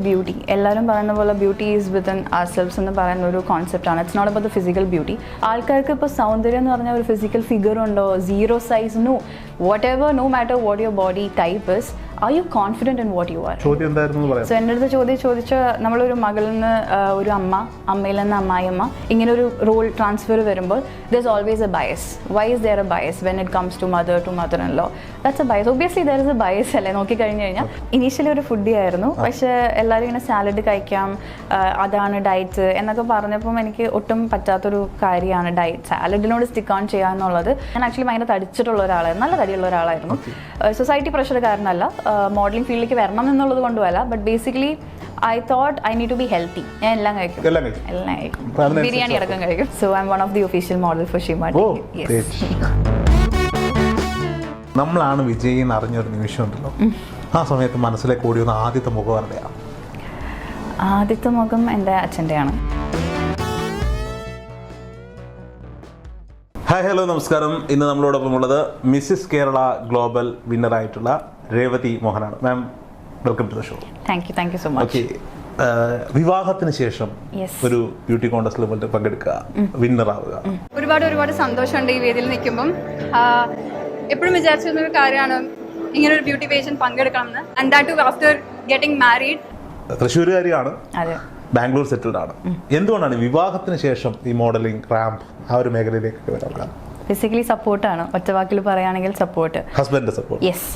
Beauty. എല്ലാവരും പറയുന്ന പോലെ beauty is within ourselves എന്ന് പറയുന്ന ഒരു കോൺസെപ്റ്റാണ്. It's not about the physical beauty. ആൾക്കാർക്ക് ഇപ്പോൾ സൗന്ദര്യം എന്ന് പറഞ്ഞാൽ ഒരു ഫിസിക്കൽ ഫിഗർ ഉണ്ടോ, zero size, no, whatever, no matter what your body type is, are you confident in what you are? So എൻ്റെ അടുത്ത് ചോദിച്ച നമ്മളൊരു മകളിൽ നിന്ന് ഒരു അമ്മയിൽ നിന്ന് അമ്മായിയമ്മ, ഇങ്ങനെ ഒരു റോൾ ട്രാൻസ്ഫർ വരുമ്പോൾ there is always a bias. Why is there a bias when it comes to mother in law? That's a bias. Obviously there is a bias അല്ലേ നോക്കിക്കഴിഞ്ഞ് കഴിഞ്ഞാൽ. ഇനീഷ്യലി ഒരു ഫുഡി ആയിരുന്നു, പക്ഷേ എല്ലാവരും ഇങ്ങനെ സാലഡ് കഴിക്കാം, അതാണ് ഡയറ്റ് എന്നൊക്കെ പറഞ്ഞപ്പം എനിക്ക് ഒട്ടും പറ്റാത്തൊരു കാര്യമാണ് ഡയറ്റ്. സാലഡിനോട് സ്റ്റിക്ക് ഓൺ ചെയ്യുക എന്നുള്ളത്. ഞാൻ ആക്ച്വലി ഭയങ്കര തടിച്ചിട്ടുള്ള ഒരാളായിരുന്നു, നല്ല തടിയുള്ള ഒരാളായിരുന്നു. സൊസൈറ്റി പ്രഷർ കാരണമല്ല, മോഡലിംഗ് ഫീൽഡിലേക്ക് വരണം എന്നുള്ളത് കൊണ്ടുമല്ല, but basically I thought I need to be healthy. ഞാൻ എല്ലാം കഴിക്കും. ബിരിയാണി അടക്കം കഴിക്കും. So I'm one of the official model for Shimati. Yes. നമ്മളാണ് വിജയി എന്ന് അറിഞ്ഞൊരു നിമിഷം ഉണ്ടല്ലോ, ആ സമയത്ത് മനസ്സിലേക്ക് ഓടി വന്ന ആദ്യത്തെ മുഖം ആരുടെയാണ്? ആദ്യത്തെ മുഖം എൻ്റെ അച്ഛൻ്റെയാണ്. ഹായ്, ഹലോ, നമസ്കാരം. ഇന്ന് നമ്മളോടൊപ്പം ഉള്ളത് മിസ്സിസ് കേരള ഗ്ലോബൽ വിന്നറായിട്ടുള്ള രേവതി മോഹനാണ്. Ma'am, welcome to the show. Thank you so much. വിവാഹത്തിന് ശേഷം ഒരു ബ്യൂട്ടി കോൺടെസ്റ്റിൽ പങ്കെടുക്കുക, വിന്നർ ആവുക, ഒരുപാട് സന്തോഷമുണ്ട് ഈ വേദിയിൽ നിൽക്കുമ്പം. എപ്പോഴും വിചാരിച്ചിരുന്ന ഒരു കാര്യമാണ് ഇങ്ങനെ ഒരു ബ്യൂട്ടി പേജൻ പങ്കെടുക്കണം എന്ന്. And that too after getting married. തൃശ്ശൂരുകാരിയാണ്, ബാംഗ്ലൂർ സെറ്റിൽഡ് ആണ്. എന്തുകൊണ്ടാണ് വിവാഹത്തിന് ശേഷം ഈ മോഡലിംഗ്, റാമ്പ് ആ ഒരു മേഖലയിലേക്ക് വരാൻ? ബേസിക്കലി സപ്പോർട്ടാണ്. ഒറ്റ വാക്കിൽ പറയുകയാണെങ്കിൽ സപ്പോർട്ട്. ഹസ്ബൻഡിന്റെ സപ്പോർട്ട്? യെസ്,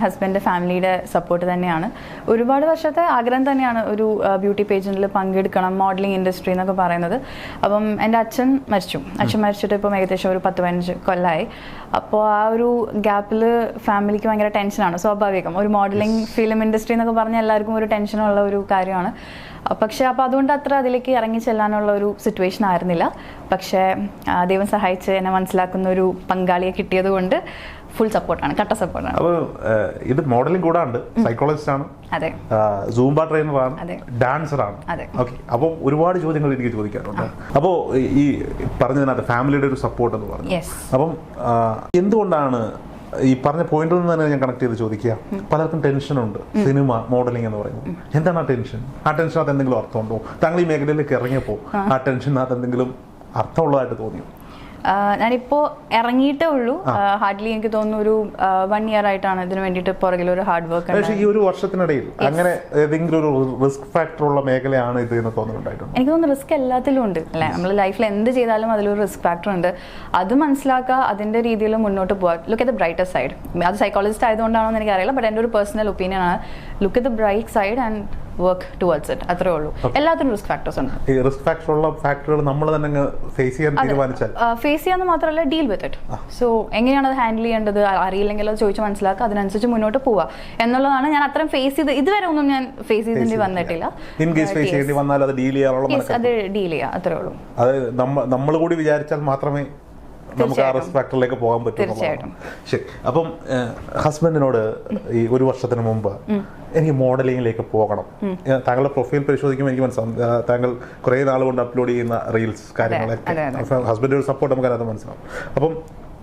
ഹസ്ബൻഡ് ഫാമിലിയുടെ സപ്പോർട്ട് തന്നെയാണ്. ഒരുപാട് വർഷത്തെ ആഗ്രഹം തന്നെയാണ് ഒരു ബ്യൂട്ടി പേജൻറ്റിൽ പങ്കെടുക്കണം, മോഡലിംഗ് ഇൻഡസ്ട്രി എന്നൊക്കെ പറയുന്നത്. അപ്പം എൻ്റെ അച്ഛൻ മരിച്ചിട്ട് ഇപ്പം ഏകദേശം ഒരു 10-15 കൊല്ലമായി. അപ്പോൾ ആ ഒരു ഗ്യാപ്പിൽ ഫാമിലിക്ക് ഭയങ്കര ടെൻഷനാണ്. സ്വാഭാവികം, ഒരു മോഡലിംഗ് ഫിലിം ഇൻഡസ്ട്രി എന്നൊക്കെ പറഞ്ഞാൽ എല്ലാവർക്കും ഒരു ടെൻഷനുള്ള ഒരു കാര്യമാണ്. പക്ഷേ അപ്പോൾ അതുകൊണ്ട് അത്ര അതിലേക്ക് ഇറങ്ങി ചെല്ലാനുള്ള ഒരു സിറ്റുവേഷൻ ആയിരുന്നില്ല. പക്ഷേ ദൈവം സഹായിച്ച് എന്നെ മനസ്സിലാക്കുന്ന ഒരു പങ്കാളിയെ കിട്ടിയത് കൊണ്ട് ഫുൾ സപ്പോർട്ടാണ്, കട്ട സപ്പോർട്ടാണ്. അപ്പോൾ ഇത് മോഡലിംഗ് കൂടാണ്ട് സൈക്കോളജിസ്റ്റ് ആണ്, അതെ, സൂംബ ട്രെയിനറാണ്, ഡാൻസറാണ്. ഓക്കെ, അപ്പോൾ ഒരുപാട് ചോദ്യങ്ങൾ എനിക്ക് ചോദിക്കാറുണ്ട്. അപ്പോൾ ഈ പറഞ്ഞതിനകത്ത് ഫാമിലിയുടെ ഒരു സപ്പോർട്ട് എന്ന് പറഞ്ഞു. അപ്പം എന്തുകൊണ്ടാണ് ഈ പറഞ്ഞ പോയിന്റിൽ നിന്ന് തന്നെ ഞാൻ കണക്ട് ചെയ്ത് ചോദിക്കുക, പലർക്കും ടെൻഷനുണ്ട് സിനിമ, മോഡലിംഗ് എന്ന് പറയുന്നത്. എന്താണ് ആ ടെൻഷൻ? ആ ടെൻഷനകത്ത് എന്തെങ്കിലും അർത്ഥമുണ്ടോ? താങ്കൾ ഈ മേഖലയിലേക്ക് ഇറങ്ങിയപ്പോൾ ആ ടെൻഷനകത്ത് എന്തെങ്കിലും അർത്ഥമുള്ളതായിട്ട് തോന്നിയോ? ഞാനിപ്പോൾ ഇറങ്ങിയിട്ടേ ഉള്ളൂ. ഹാർഡ്ലി എനിക്ക് തോന്നുന്നു ഒരു 1 year ആയിട്ടാണ് ഇതിന് വേണ്ടിയിട്ട് പുറകിൽ ഒരു ഹാർഡ് വർക്ക്. പക്ഷേ ഈ ഒരു വർഷത്തിനിടയിൽ അങ്ങനെ ഏതെങ്കിലും ഒരു റിസ്ക് ഫാക്ടർ ഉള്ള മേഖലയാണ് ഇത് എന്ന് തോന്നുന്നുണ്ടായിട്ടുണ്ട്? എനിക്ക് തോന്നുന്നു റിസ്ക് എല്ലാത്തിലും ഉണ്ട് അല്ലേ. നമ്മൾ ലൈഫിൽ എന്ത് ചെയ്താലും അതിലൊരു റിസ്ക് ഫാക്ടർ ഉണ്ട്. അത് മനസ്സിലാക്കുക, അതിൻ്റെ രീതിയിൽ മുന്നോട്ട് പോവുക. Look at the brighter side. അത് സൈക്കോളജിസ്റ്റ് ആയതുകൊണ്ടാണോ എന്ന് എനിക്കറിയില്ല, ബട്ട് എൻ്റെ ഒരു പേഴ്സണൽ ഒപ്പീനിയൻ ആണ്. Look at the bright side and work towards it. അത്രേ ഉള്ളൂ. എല്ലാത്തിനും റിസ്ക് ഫാക്ടേഴ്സ് ഉണ്ട്. ഈ റിസ്ക് ഫാക്ടർ ഉള്ള ഫാക്ടറുകൾ നമ്മൾ തന്നെ ഫേസ് ചെയ്യാൻ തീരുമാനിച്ചാൽ, ഫേസ് ചെയ്യാന്ന് മാത്രമല്ല ഡീൽ വിത്ത് ഇറ്റ്. സോ എങ്ങനെയാണ് അത് ഹാൻഡിൽ ചെയ്യേണ്ടത്, അറിയില്ലെങ്കിൽ അത് ചോദിച്ച് മനസ്സിലാക്കുക, അതിനനുസരിച്ച് മുന്നോട്ട് പോവുക എന്നുള്ളതാണ്. ഞാൻ അത്രയും ഫേസ് ചെയ്ത് ഇതുവരെ ഒന്നും ഞാൻ ഫേസ് ചെയ്തേണ്ടി വന്നിട്ടില്ല. അത് ഡീൽ ചെയ്യാം, അത്രേ ഉള്ളൂ. അത് നമ്മൾ കൂടി വിചാരിച്ചാൽ മാത്രമേ നമുക്ക് ആ റിസ്ക് ഫാക്ടറിലേക്ക് പോകാൻ പറ്റും. തീർച്ചയായിട്ടും. ശരി, അപ്പം ഹസ്ബൻഡിനോട് ഈ ഒരു വർഷത്തിന് മുമ്പ് എനിക്ക് മോഡലിംഗിലേക്ക് പോകണം, താങ്കളുടെ പ്രൊഫൈൽ പരിശോധിക്കുമ്പോൾ എനിക്ക് മനസ്സിലാവും താങ്കൾ കുറേ നാൾ കൊണ്ട് അപ്ലോഡ് ചെയ്യുന്ന റീൽസ് കാര്യങ്ങളൊക്കെ, ഹസ്ബൻഡിന്റെ ഒരു സപ്പോർട്ട് നമുക്ക് അതിനകത്ത് മനസ്സിലാവും. അപ്പം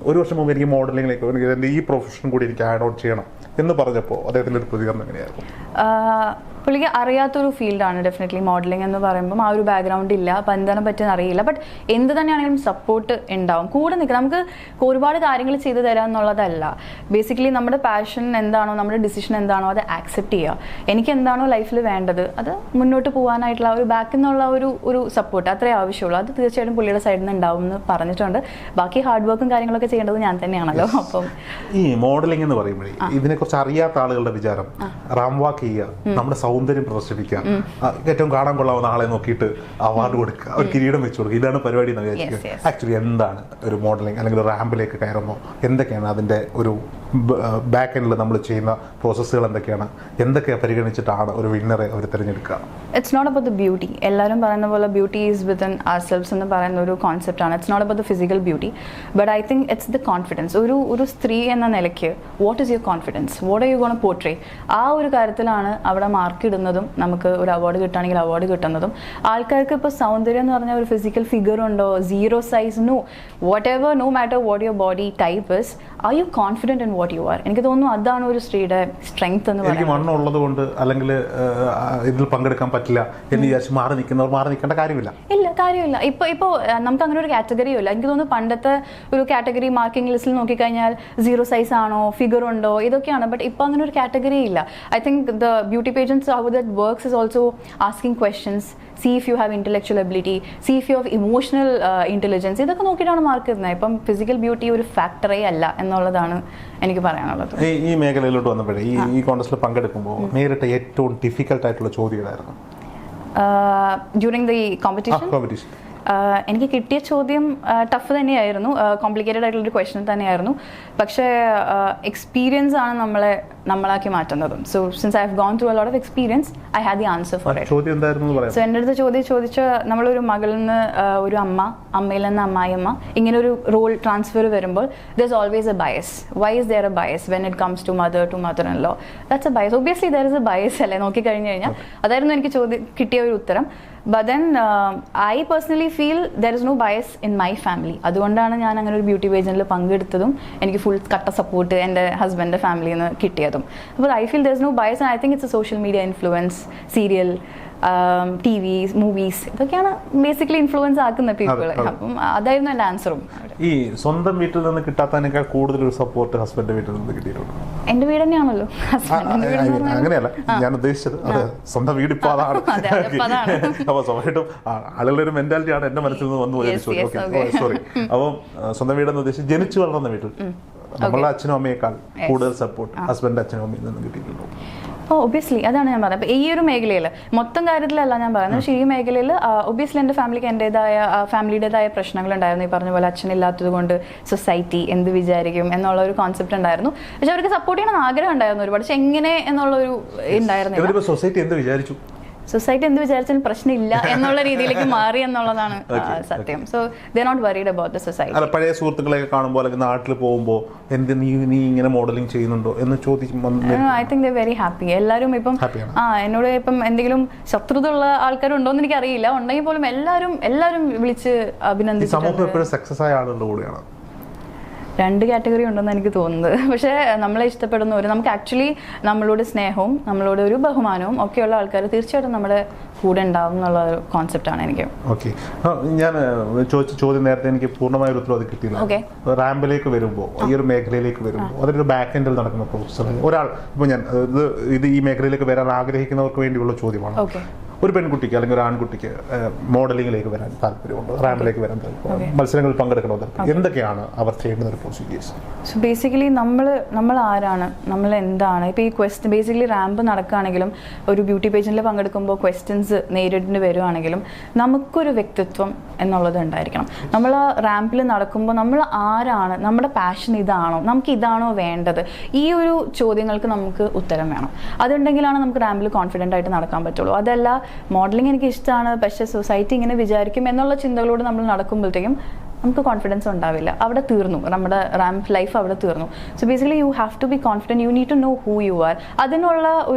ഒരു വർഷം മുമ്പ് എനിക്ക് മോഡലിംഗിലേക്ക്, എൻ്റെ ഈ പ്രൊഫഷൻ കൂടി എനിക്ക് ആഡ് ഓൺ ചെയ്യണം എന്ന് പറഞ്ഞപ്പോൾ അദ്ദേഹത്തിൻ്റെ ഒരു പ്രതികരണം എങ്ങനെയായിരുന്നു? പുള്ളിക്ക് അറിയാത്തൊരു ഫീൽഡാണ് ഡെഫിനറ്റ്ലി മോഡലിംഗ് എന്ന് പറയുമ്പോൾ. ആ ഒരു ബാക്ക്ഗ്രൗണ്ട് ഇല്ല, അപ്പം എന്താണ് പറ്റുന്ന അറിയില്ല. ബട്ട് എന്ത് തന്നെയാണെങ്കിലും സപ്പോർട്ട് ഉണ്ടാവും, കൂടെ നിൽക്കുക. നമുക്ക് ഒരുപാട് കാര്യങ്ങൾ ചെയ്തു തരാം എന്നുള്ളതല്ല. ബേസിക്കലി നമ്മുടെ പാഷൻ എന്താണോ, നമ്മുടെ ഡിസിഷൻ എന്താണോ അത് ആക്സെപ്റ്റ് ചെയ്യുക. എനിക്ക് എന്താണോ ലൈഫിൽ വേണ്ടത് അത് മുന്നോട്ട് പോകാനായിട്ടുള്ള ഒരു ബാക്കിൽ നിന്നുള്ള ഒരു സപ്പോർട്ട് അത്രേ ആവശ്യമുള്ളൂ. അത് തീർച്ചയായിട്ടും പുള്ളിയുടെ സൈഡിൽ നിന്ന് ഉണ്ടാവും എന്ന് പറഞ്ഞിട്ടുണ്ട്. ബാക്കി ഹാർഡ് വർക്കും കാര്യങ്ങളൊക്കെ ചെയ്യേണ്ടത് ഞാൻ തന്നെയാണല്ലോ. അപ്പം ഈ മോഡലിംഗ് എന്ന് പറയുമ്പോഴേ ഇതിനെക്കുറിച്ച് അറിയാത്ത ആളുകളുടെ വിചാരം റാം വാക്ക് ചെയ്യുക, നമ്മുടെ സൗന്ദര്യം പ്രദർശിപ്പിക്കുക, ഏറ്റവും കാണാൻ കൊള്ളാവുന്ന ആളെ നോക്കിയിട്ട് അവാർഡ് കൊടുക്കുക, ഒരു കിരീടം വെച്ച് കൊടുക്കുക, ഇതാണ് പരിപാടി എന്ന് വിചാരിക്കുക. ആക്ച്വലി എന്താണ് ഒരു മോഡലിംഗ് അല്ലെങ്കിൽ റാമ്പിലേക്ക് കയറുമ്പോൾ എന്തൊക്കെയാണ് അതിൻ്റെ ഒരു ബാക്ക് എൻഡിൽ നമ്മൾ ചെയ്യുന്ന പ്രോസസ്സുകൾ എന്തൊക്കെയാണ് പരിഗണിച്ചിട്ടാണ് ഒരു വിന്നറെ അവർ തിരഞ്ഞെടുക്കുക? It's not about the beauty. എല്ലാവരും പറയുന്ന പോലെ beauty is within ourselves എന്ന് പറയുന്ന ഒരു കോൺസെപ്റ്റാണ്. It's not about the physical beauty, but I think it's the confidence. ഒരു സ്ത്രീ എന്ന നിലയ്ക്ക് what is your confidence, what are you gonna portray, ആ ഒരു കാര്യത്തിലാണ് അവിടെ മാർക്ക് ഇടുന്നതും നമുക്ക് ഒരു അവാർഡ് കിട്ടുകയാണെങ്കിൽ അവാർഡ് കിട്ടുന്നതും. ആൾക്കാർക്ക് ഇപ്പോൾ സൗന്ദര്യം എന്ന് പറഞ്ഞാൽ ഒരു ഫിസിക്കൽ ഫിഗർ ഉണ്ടോ, zero size, no, whatever, no matter what your body type is, are you confident in what you are. എനിക്ക് തോന്നുന്നു അതാണ് ഒരു സ്ത്രീയുടെ സ്ട്രെങ്ത് എന്ന് എനിക്ക് മണ്ണ് ഉള്ളത് കൊണ്ട് അല്ലെങ്കിൽ ഇതിൽ പങ്കെടുക്കാൻ പറ്റില്ല എന്ന് വിചാരിച്ച് മാറി നിൽക്കേണ്ട കാര്യമില്ല. ഇല്ല, കാര്യമില്ല. ഇപ്പോൾ നമുക്ക് അങ്ങനെ ഒരു കാറ്റഗറിയും ഇല്ല. എനിക്ക് തോന്നുന്നു പണ്ടത്തെ ഒരു കാറ്റഗറി മാർക്കിംഗ് ലിസ്റ്റിൽ നോക്കിക്കഴിഞ്ഞാൽ 0 സൈസ് ആണോ, ഫിഗർ ഉണ്ടോ, ഇതൊക്കെയാണ്. ബട്ട് ഇപ്പോൾ അങ്ങനെ ഒരു കാറ്റഗറി ഇല്ല. I think the beauty pageants how that works is also asking questions, see if you have intellectual ability, see if you have emotional intelligence. ഇതൊക്കെ നോക്കിയിട്ടാണ് മാർക്ക് തരുന്നത്. ഇപ്പം ഫിസിക്കൽ ബ്യൂട്ടി ഒരു ഫാക്ടറേ അല്ല എന്നുള്ളതാണ് എനിക്ക് പറയാനുള്ളത്. ഈ മേഖലയിലോട്ട് വന്നപ്പോഴേ ഈ കോൺടെസ്റ്റിൽ പങ്കെടുക്കുമ്പോൾ നേരിട്ട് ഏറ്റവും ഡിഫിക്കൽട്ട് ആയിട്ടുള്ള ചോദ്യം ഏതായിരുന്നു? ഡ്യൂറിങ് ദി കോമ്പറ്റീഷൻ എനിക്ക് കിട്ടിയ ചോദ്യം ടഫ് തന്നെയായിരുന്നു, കോംപ്ലിക്കേറ്റഡ് ആയിട്ടുള്ളൊരു ക്വസ്റ്റ്യൻ തന്നെയായിരുന്നു. പക്ഷേ എക്സ്പീരിയൻസ് ആണ് നമ്മളാക്കി മാറ്റുന്നത്. So since I have gone through a lot of experience, I have the answer for it. ചോദ്യം എന്തായിരുന്നു പറയാം? സോ എൻ്റെ അടുത്ത് ചോദിച്ച നമ്മളൊരു മകളിൽ നിന്ന് ഒരു അമ്മയിൽ നിന്ന് അമ്മായിയമ്മ, ഇങ്ങനെ ഒരു റോൾ ട്രാൻസ്ഫർ വരുമ്പോൾ there is always a bias. Why is there a bias when it comes to mother in law? That's a bias. Obviously there is a bias അല്ലേ നോക്കിക്കഴിഞ്ഞ് കഴിഞ്ഞാൽ. അതായിരുന്നു എനിക്ക് കിട്ടിയ ഒരു ഉത്തരം. But then I personally feel there is no bias in my family. അതുകൊണ്ടാണ് ഞാൻ അങ്ങനെ ഒരു ബ്യൂട്ടി പേജനിൽ പങ്കെടുത്തതും എനിക്ക് ഫുൾ കട്ട സപ്പോർട്ട് എൻ്റെ ഹസ്ബൻഡിൻ്റെ ഫാമിലിയിൽ നിന്ന് കിട്ടിയതും. അപ്പോൾ I feel there is no bias and I think it's a social media influence, serial, TV, movies, ഇതൊക്കെയാണ് ബേസിക്കലി ഇൻഫ്ലുവൻസ് ആക്കുന്ന പീപ്പിൾ. അപ്പം അതായിരുന്നു എൻ്റെ ആൻസറും. ഈ സ്വന്തം വീട്ടിൽ നിന്ന് കിട്ടാത്തതിനേക്കാൾ കൂടുതൽ ഒരു സപ്പോർട്ട് ഹസ്ബൻഡിന്റെ വീട്ടിൽ നിന്ന് കിട്ടിയിട്ടുണ്ട്. എന്റെ വീട് തന്നെയാണല്ലോ. അങ്ങനെയല്ല ഞാൻ ഉദ്ദേശിച്ചത്, അത് സ്വന്തം വീട് ഇപ്പൊ അതാണ്. അപ്പൊ സ്വാഭാവികമായിട്ടും ആളുകളുടെ ഒരു മെന്റാലിറ്റി ആണ് എന്റെ മനസ്സിൽ നിന്ന് വന്നു പോയത്. സോറി. അപ്പം സ്വന്തം വീടെന്ന് ഉദ്ദേശിച്ച് ജനിച്ചു വളർന്ന വീട്ടിൽ നമ്മളുടെ അച്ഛനും അമ്മയേക്കാൾ കൂടുതൽ സപ്പോർട്ട് ഹസ്ബൻഡിന്റെ അച്ഛനും അമ്മയിൽ നിന്ന് കിട്ടിയിട്ടുണ്ടോ? ഒബ്വിയസ്ലി അതാണ് ഞാൻ പറയുന്നത്. അപ്പോൾ ഈ ഒരു മേഖലയിൽ മൊത്തം കാര്യത്തിലല്ല ഞാൻ പറയുന്നത്, പക്ഷേ ഈ മേഖലയിൽ ഒബ്വിയസ്ലി എൻ്റെ ഫാമിലിക്ക് ഫാമിലിയുടേതായ പ്രശ്നങ്ങളുണ്ടായിരുന്നു. ഈ പറഞ്ഞ പോലെ അച്ഛനില്ലാത്തത് കൊണ്ട് സൊസൈറ്റി എന്ത് വിചാരിക്കും എന്നുള്ള ഒരു കോൺസെപ്റ്റ് ഉണ്ടായിരുന്നു. പക്ഷെ അവർക്ക് സപ്പോർട്ട് ചെയ്യണമെന്ന് ആഗ്രഹം ഉണ്ടായിരുന്നു ഒരുപാട്. പക്ഷെ എങ്ങനെ എന്നുള്ളൊരു ഉണ്ടായിരുന്നില്ല. സൊസൈറ്റി എന്ത് വിചാരിച്ചു? സൊസൈറ്റി എന്ത് വിചാരിച്ചാലും പ്രശ്നമില്ല എന്നുള്ള രീതിയിലേക്ക് മാറി എന്നുള്ളതാണ് സത്യം. So they not worried about the society. പഴയ സുഹൃത്തുക്കളെയൊക്കെ കാണുമ്പോൾ അല്ലെങ്കിൽ നാട്ടിൽ പോകുമ്പോൾ എന്ത് നീ ഇങ്ങനെ മോഡലിംഗ് ചെയ്യുന്നുണ്ടോ എന്ന് ചോദിക്കും. I think they very happy. എല്ലാവരും ഇപ്പം എന്നോട് ഇപ്പം എന്തെങ്കിലും ശത്രുത ഉള്ള ആൾക്കാരുണ്ടോന്ന് എനിക്ക് അറിയില്ല. ഉണ്ടെങ്കിൽ പോലും എല്ലാവരും വിളിച്ച് അഭിനന്ദിച്ചു. സമൂഹം എപ്പോഴും സക്സസ് ആയ ആളുകളുടെ കൂടെയാണ്. 2 കാറ്റഗറി ഉണ്ടെന്ന് എനിക്ക് തോന്നുന്നത്. പക്ഷേ നമ്മളെ ഇഷ്ടപ്പെടുന്നവർ, നമുക്ക് ആക്ച്വലി നമ്മളോട് സ്നേഹവും നമ്മളോട് ഒരു ബഹുമാനവും ഒക്കെയുള്ള ആൾക്കാർ തീർച്ചയായിട്ടും നമ്മുടെ കൂടെ ഉണ്ടാവും എന്നുള്ള ഒരു കോൺസെപ്റ്റാണ് എനിക്ക്. ഓക്കെ, ഞാൻ ചോദിച്ച ചോദ്യം നേരത്തെ എനിക്ക് പൂർണ്ണമായ ഒരു ഉത്തരവാദിത്തം കിട്ടിയില്ല. ഓക്കെ, റാമ്പിലേക്ക് വരുമ്പോൾ, ഈ ഒരു മേഖലയിലേക്ക് വരുമ്പോൾ അതൊരു ബാക്ക് എൻഡിൽ നടക്കുന്ന പ്രോസസ്സാണ്. ഒരാൾ ഇപ്പോൾ ഞാൻ ഇത് ഈ മേഖലയിലേക്ക് വരാൻ ആഗ്രഹിക്കുന്നവർക്ക് വേണ്ടിയുള്ള ചോദ്യമാണ്. ഓക്കെ, ഒരു പെൺകുട്ടിക്ക് അല്ലെങ്കിൽ ഒരു ആൺകുട്ടിക്ക് മോഡലിംഗിലേക്ക് വരാൻ താല്പര്യമുണ്ട്, റാമ്പിലേക്ക് വരാൻ താല്പര്യം, മത്സരങ്ങളിൽ പങ്കെടുക്കണമെന്ന് താല്പര്യം, എന്തൊക്കെയാണ് അവർ ചെയ്യുന്ന ഒരു പ്രൊസീജിയേഴ്സ്? സോ ബേസിക്കലി നമ്മൾ ആരാണ്, നമ്മൾ എന്താണ്, ഇപ്പോൾ ഈ ക്വസ്റ്റ്യൻ ബേസിക്കലി റാമ്പ് നടക്കുകയാണെങ്കിലും ഒരു ബ്യൂട്ടി പേജനിൽ പങ്കെടുക്കുമ്പോൾ ക്വസ്റ്റ്യൻസ് നേരിടേണ്ടി വരുവാണെങ്കിലും നമുക്കൊരു വ്യക്തിത്വം എന്നുള്ളത് ഉണ്ടായിരിക്കണം. നമ്മൾ റാമ്പിൽ നടക്കുമ്പോൾ നമ്മൾ ആരാണ്, നമ്മുടെ പാഷൻ ഇതാണോ, നമുക്ക് ഇതാണോ വേണ്ടത്, ഈ ഒരു ചോദ്യങ്ങൾക്ക് നമുക്ക് ഉത്തരം വേണം. അതുണ്ടെങ്കിലാണ് നമുക്ക് റാമ്പിൽ കോൺഫിഡൻ്റ് ആയിട്ട് നടക്കാൻ പറ്റുള്ളൂ. അതല്ല മോഡലിംഗ് എനിക്ക് ഇഷ്ടമാണ് പക്ഷേ സൊസൈറ്റി ഇങ്ങനെ വിചാരിക്കും എന്നുള്ള ചിന്തകളോട് നമ്മൾ നടക്കുമ്പോഴത്തേക്കും നമുക്ക് കോൺഫിഡൻസ് ഉണ്ടാവില്ല. അവിടെ തീർന്നു, നമ്മുടെ റാമ്പ് ലൈഫ് അവിടെ തീർന്നു. So basically you have to be confident, you need to know who you are. അതിനുള്ള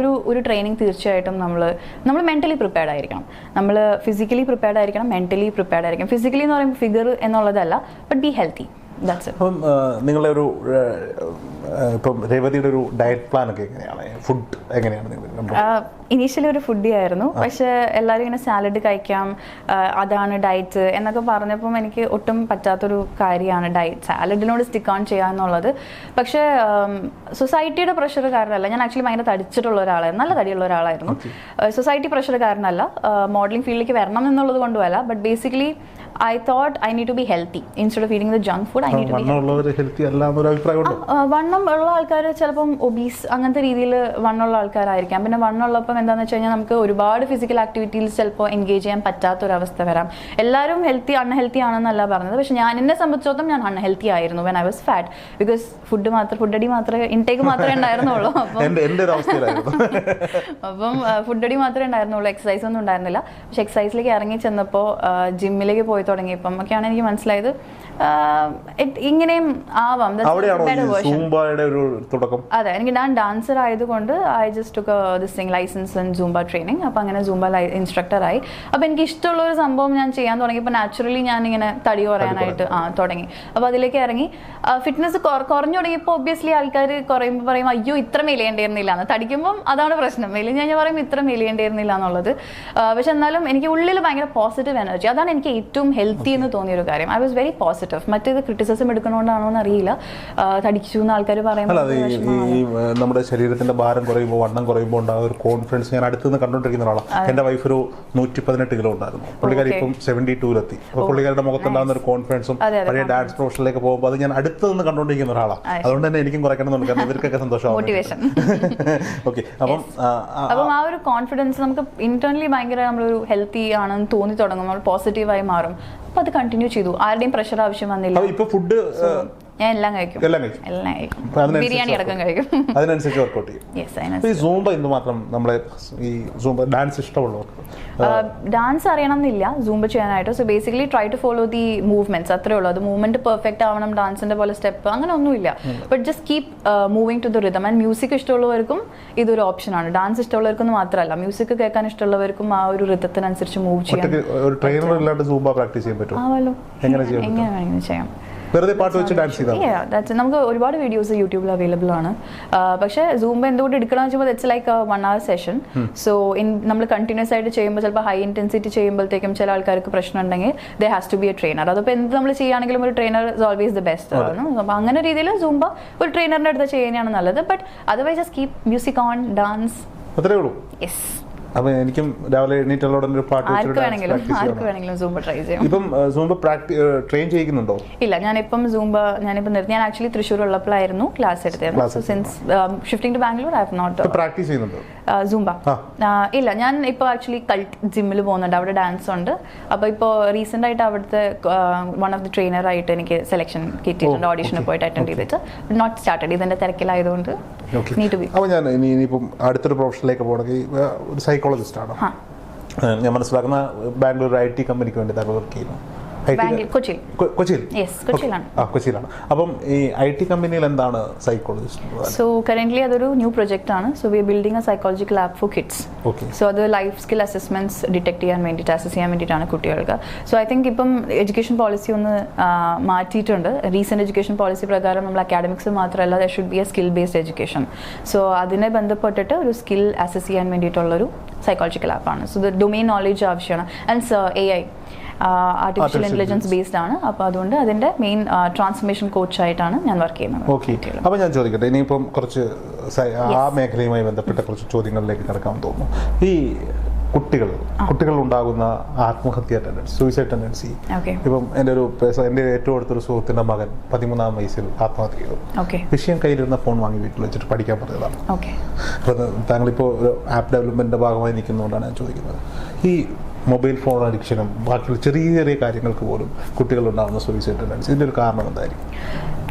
ഒരു ട്രെയിനിങ് തീർച്ചയായിട്ടും നമ്മൾ മെൻ്റലി പ്രിപ്പയർഡ് ആയിരിക്കണം. നമ്മൾ ഫിസിക്കലി പ്രിപ്പയർഡ് ആയിരിക്കണം, മെൻ്റലി പ്രിപ്പയർഡ് ആയിരിക്കണം. ഫിസിക്കലി എന്ന് പറയുമ്പോൾ ഫിഗർ എന്നുള്ളതല്ല, ബട്ട് ബി ഹെൽത്തി. അപ്പം നിങ്ങളുടെ ഒരു ഇപ്പം രേവതിയുടെ ഒരു ഡയറ്റ് പ്ലാൻ ഒക്കെ എങ്ങനെയാണ്, ഫുഡ് എങ്ങനെയാണ്? ഇനീഷ്യലി ഒരു ഫുഡി ആയിരുന്നു, പക്ഷെ എല്ലാവരും ഇങ്ങനെ സാലഡ് കഴിക്കാം, അതാണ് ഡയറ്റ് എന്നൊക്കെ പറഞ്ഞപ്പം എനിക്ക് ഒട്ടും പറ്റാത്തൊരു കാര്യമാണ് ഡയറ്റ്, സാലഡിനോട് സ്റ്റിക്ക് ഓൺ ചെയ്യുക എന്നുള്ളത്. പക്ഷേ സൊസൈറ്റിയുടെ പ്രഷർ കാരണമല്ല, ഞാൻ ആക്ച്വലി ഭയങ്കര തടിച്ചിട്ടുള്ള ഒരാളായിരുന്നു, നല്ല തടിയുള്ള ഒരാളായിരുന്നു. സൊസൈറ്റി പ്രഷർ കാരണമല്ല, മോഡലിംഗ് ഫീൽഡിലേക്ക് വരണം എന്നുള്ളത് കൊണ്ടുമല്ല, but basically I thought I need to be healthy instead of eating the junk food. I need to be healthy. വണ്ണം ഉള്ള ആൾക്കാർ ചിലപ്പം ഒബീസ് അങ്ങനത്തെ രീതിയിൽ വണ്ണമുള്ള ആൾക്കാരായിരിക്കാം. പിന്നെ വണ്ണമുള്ളപ്പം എന്താണെന്ന് വെച്ച് കഴിഞ്ഞാൽ നമുക്ക് ഒരുപാട് ഫിസിക്കൽ ആക്ടിവിറ്റീസ് ചിലപ്പോൾ എൻഗേജ് ചെയ്യാൻ പറ്റാത്തൊരവസ്ഥ വരാം. എല്ലാവരും അൺഹെൽത്തി ആണെന്നല്ല പറഞ്ഞത്, പക്ഷെ ഞാൻ സംബന്ധിച്ചിടത്തോളം ഞാൻ അൺഹെൽത്തി ആയിരുന്നു when I was fat, because ഫുഡടി മാത്രമേ ഇൻടേക്ക് മാത്രമേ ഉണ്ടായിരുന്നുള്ളൂ. അപ്പം ഫുഡടി മാത്രമേ ഉണ്ടായിരുന്നുള്ളൂ, എക്സസൈസ് ഒന്നും ഉണ്ടായിരുന്നില്ല. പക്ഷെ എക്സസൈസിലേക്ക് ഇറങ്ങി ചെന്നപ്പോൾ ജിമ്മിലേക്ക് പോയി തുടങ്ങിയപ്പം ഒക്കെയാണ് എനിക്ക് മനസ്സിലായത് ഇങ്ങനെയും ആവാം. അതെ, എനിക്ക് ഞാൻ ഡാൻസർ ആയതുകൊണ്ട് I just took this thing licence months in Zumba training. അപ്പോൾ അങ്ങനെ Zumba ഇൻസ്ട്രക്ടറായി. അപ്പോൾ എനിക്ക് ഇഷ്ടമുള്ള ഒരു സംഭവം ഞാൻ ചെയ്യാൻ തുടങ്ങിയപ്പോൾ നാച്ചുറലി ഞാൻ ഇങ്ങനെ തടി കുറയാനായിട്ട് തുടങ്ങി. അപ്പോൾ അതിലേക്ക് ഇറങ്ങി. ഫിറ്റ്നസ് കുറഞ്ഞു തുടങ്ങിയപ്പോൾ ഒബ്വിയസ്ലി ആൾക്കാർ കുറയുമ്പോൾ പറയും അയ്യോ ഇത്ര മെലിയേണ്ടിയിരുന്നില്ല എന്ന്. തടിക്കുമ്പം അതാണ് പ്രശ്നം. മെലിഞ്ഞ് കഴിഞ്ഞാൽ പറയും ഇത്ര മെലിയേണ്ടിയിരുന്നില്ല എന്നുള്ളത്. പക്ഷെ എന്നാലും എനിക്ക് ഉള്ളിൽ ഭയങ്കര പോസിറ്റീവ് എനർജി. അതാണ് എനിക്ക് ഏറ്റവും ഹെൽത്തി എന്ന് തോന്നിയൊരു കാര്യം. I was very positive. മറ്റേത് ക്രിറ്റിസിസം എടുക്കണോണ്ടാണോ എന്ന് അറിയില്ല. തടിച്ചു എന്ന് ആൾക്കാർ പറയുമ്പോൾ നമ്മുടെ ശരീരത്തിന്റെ ഭാരം കുറയുമ്പോൾ വണ്ണം കുറയുമ്പോൾ ഉണ്ടാകുന്ന ഒരു കോൺഫിഡൻസ് ഞാൻ അടുത്തുനിന്ന് കണ്ടുകൊണ്ടിരിക്കുന്ന ഒരാളാണ്. എന്റെ വൈഫ് ഒരു 118 കിലോ ഉണ്ടായിരുന്നു. പുള്ളിക്കാരി ഇപ്പം 72 അപ്പോൾ പുള്ളിക്കാരുടെ മുഖത്തുണ്ടാകുന്ന ഒരു കോൺഫിഡൻസും പഴയ ഡാൻസ് പ്രൊഫഷനിലേക്ക് പോകുമ്പോൾ അത് ഞാൻ അടുത്ത് നിന്ന് കണ്ടുകൊണ്ടിരിക്കുന്ന ഒരാളാണ്. അതുകൊണ്ട് തന്നെ എനിക്കും കുറയ്ക്കണമെന്നുണ്ട്. കാരണം ഇവർക്കൊക്കെ സന്തോഷമാവും. ഓക്കെ. അപ്പം ആ ഒരു കോൺഫിഡൻസ് നമുക്ക് ഇന്റേണലി ഭയങ്കര നമ്മളൊരു ഹെൽത്തി ആണെന്ന് തോന്നി തുടങ്ങും. നമ്മൾ പോസിറ്റീവായി മാറും. അപ്പൊ അത് കണ്ടിന്യൂ ചെയ്തു. ആരുടെയും പ്രഷർ ആവശ്യം വന്നില്ല. ഇപ്പൊ ഫുഡ് ഞാൻ എല്ലാം കഴിക്കും. ബിരിയാണി അടക്കം കഴിക്കും. അതിനനുസരിച്ച് വർക്ക്ഔട്ട് ചെയ്യും. ഈ സൂംബ എന്തുമാത്രം നമ്മളെ ഈ സൂംബ ഡാൻസ് ഇഷ്ടമുള്ളവർക്ക് ഡാൻസ് അറിയണം എന്നില്ല സൂംബ ചെയ്യാനായിട്ട്. So basically try to follow the movements. അത്രേ ഉള്ളൂ. അത് മൂവ്മെന്റ് പെർഫെക്റ്റ് ആവണം, ഡാൻസിന്റെ പോലെ സ്റ്റെപ്പ് അങ്ങനെ ഒന്നുമില്ല. But just keep moving to the rhythm. And music ഇഷ്ടമുള്ളവർക്കും ഇതൊരു ഓപ്ഷനാണ്. ഡാൻസ് ഇഷ്ടമുള്ളവർക്കൊന്നും മാത്രമല്ല, മ്യൂസിക് കേൾക്കാൻ ഇഷ്ടമുള്ളവർക്കും ആ ഒരു റിതത്തിനനുസരിച്ച് മൂവ് ചെയ്യാം. ഒരു ട്രെയിനർ ഇല്ലാണ്ട് സൂംബ പ്രാക്ടീസ് ചെയ്യാൻ പറ്റും. ആവല്ലോ, എങ്ങനെ വേണമെങ്കിലും ചെയ്യാം. വെറുതെ പാട്ട് വെച്ച് ഡാൻസ് ചെയ്താൽ നമുക്ക് ഒരുപാട് വീഡിയോസ് യൂട്യൂബിൽ അവൈലബിൾ ആണ്. പക്ഷേ സൂംബ എന്തുകൊണ്ട് എടുക്കണമെന്ന് വെച്ചാൽ it's like 1 hour session. So നമ്മൾ കണ്ടിന്യൂസ് ആയിട്ട് ചെയ്യുമ്പോൾ ചിലപ്പോൾ ഹൈ ഇന്റൻസിറ്റി ചെയ്യുമ്പോഴത്തേക്കും ചില ആൾക്കാർക്ക് പ്രശ്നം ഉണ്ടെങ്കിൽ they has to be a trainer. അതിപ്പോൾ എന്ത് നമ്മൾ ചെയ്യുകയാണെങ്കിലും ഒരു trainer is always the best ആണ്. അപ്പോൾ അങ്ങനെ രീതിയിൽ സൂംബ ഒരു ട്രെയിനറിന്റെ അടുത്ത് ചെയ്യുന്നതാണ് നല്ലത്. But otherwise just keep music on, dance. അത്രേ ഉള്ളൂ. യെസ്. അപ്പൊ എനിക്കും രാവിലെ എണീറ്റുള്ളോടൊരു പാട്ട് ആർക്ക് വേണമെങ്കിലും സൂംബ ട്രൈ ചെയ്യാം. ഇപ്പം സൂംബ ട്രെയിൻ ചെയ്യുന്നുണ്ടോ? ഇല്ല, ഞാനിപ്പം നിർത്തി. ഞാൻ ആക്ച്വലി തൃശ്ശൂർ ഉള്ളപ്പോഴായിരുന്നു ക്ലാസ് എടുത്തത്. Since shifting to Bangalore I have not practice ചെയ്യുന്നുണ്ടോ സൂംബ? ഇല്ല, ഞാൻ ഇപ്പോൾ ആക്ച്വലി കൾട്ട് ജിമ്മിൽ പോകുന്നുണ്ട്. അവിടെ ഡാൻസ് ഉണ്ട്. അപ്പോൾ ഇപ്പോൾ റീസെന്റ് ആയിട്ട് അവിടുത്തെ വൺ ഓഫ് ദി ട്രെയിനർ ആയിട്ട് എനിക്ക് സെലക്ഷൻ കിട്ടിയിട്ടുണ്ട്. ഓഡിഷന് പോയിട്ട് അറ്റൻഡ് ചെയ്തിട്ട് നോട്ട് സ്റ്റാർട്ടഡ്. ഇതിന്റെ തിരക്കിലായതുകൊണ്ട് നീഡ് ടു ബി. അപ്പോൾ ഞാൻ ഇനിയിപ്പം അടുത്തൊരു പ്രൊഫഷനിലേക്ക് പോകണമെങ്കിൽ ഒരു സൈക്കോളജിസ്റ്റ് ആണ്. ഞാൻ മനസ്സിലാക്കുന്ന ബാംഗ്ലൂർ IT കമ്പനിക്ക് വേണ്ടി വർക്ക് ചെയ്യുന്നു. കൊച്ചിയിലാണ്. അപ്പം ഈ IT കമ്പനിയിൽ എന്താണ് സൈക്കോളജിസ്റ്റ്? സോ കറന്റ്ലി അതൊരു ന്യൂ പ്രൊജക്റ്റ് ആണ്. So we are building a psychological app for kids. So അത് ലൈഫ് സ്കിൽ അസസ്മെന്റ്സ് ഡിറ്റക്ട് ചെയ്യാൻ വേണ്ടിയിട്ട്, അസസ് ചെയ്യാൻ വേണ്ടിയിട്ടാണ് കുട്ടികൾക്ക്. സോ ഐ തിങ്ക് ഇപ്പം എഡ്യൂക്കേഷൻ പോളിസി ഒന്ന് മാറ്റിയിട്ടുണ്ട്. റീസെന്റ് എഡ്യൂക്കേഷൻ പോളിസി പ്രകാരം നമ്മൾ അക്കാഡമിക്സ് മാത്രമല്ല there should be a skill based education. So അതിനെ ബന്ധപ്പെട്ടിട്ട് ഒരു സ്കിൽ അസസ് ചെയ്യാൻ വേണ്ടിയിട്ടുള്ളൊരു സൈക്കോളജിക്കൽ ആപ്പാണ്. സോ ദ ഡൊമെയിൻ നോളേജ് ആവശ്യമാണ്. And AI artificial intelligence based ആണ്. അപ്പോൾ അതുകൊണ്ട് അതിന്റെ മെയിൻ ട്രാൻസ്ഫർമേഷൻ കോച്ചായിട്ടാണ് ഞാൻ വർക്ക് ചെയ്യുന്നത്. ഓക്കെ. അപ്പോൾ ഞാൻ ചോദിക്കട്ടെ, ഇനിയിപ്പം കുറച്ച് ആ മേഖലയുമായി ബന്ധപ്പെട്ട കുറച്ച് ചോദ്യങ്ങളിലേക്ക് കിടക്കാൻ തോന്നുന്നു. ഈ കുട്ടികൾ ഉണ്ടാകുന്ന ആത്മഹത്യ ടെൻഡൻസി, സൂയിസൈഡ് ടെൻഡൻസി. ഇപ്പം എൻ്റെ ഏറ്റവും അടുത്തൊരു സുഹൃത്തിൻ്റെ മകൻ 13-ാം വയസ്സിൽ ആത്മഹത്യ ചെയ്തു. വിഷയം കയ്യിലിരുന്ന ഫോൺ വാങ്ങി വീട്ടിൽ വെച്ചിട്ട് പഠിക്കാൻ പറഞ്ഞതാണ്. അപ്പോൾ താങ്കളിപ്പോൾ ഒരു ആപ്പ് ഡെവലപ്മെൻറ്റിൻ്റെ ഭാഗമായി നിൽക്കുന്നതുകൊണ്ടാണ് ഞാൻ ചോദിക്കുന്നത്. ഈ മൊബൈൽ ഫോൺ അഡിക്ഷനും ബാക്കിയുള്ള ചെറിയ ചെറിയ കാര്യങ്ങൾക്ക് പോലും കുട്ടികളുണ്ടാകുന്ന സൂയിസൈഡ് ടെൻഡൻസി, ഇതിൻ്റെ ഒരു കാരണം എന്തായിരിക്കും?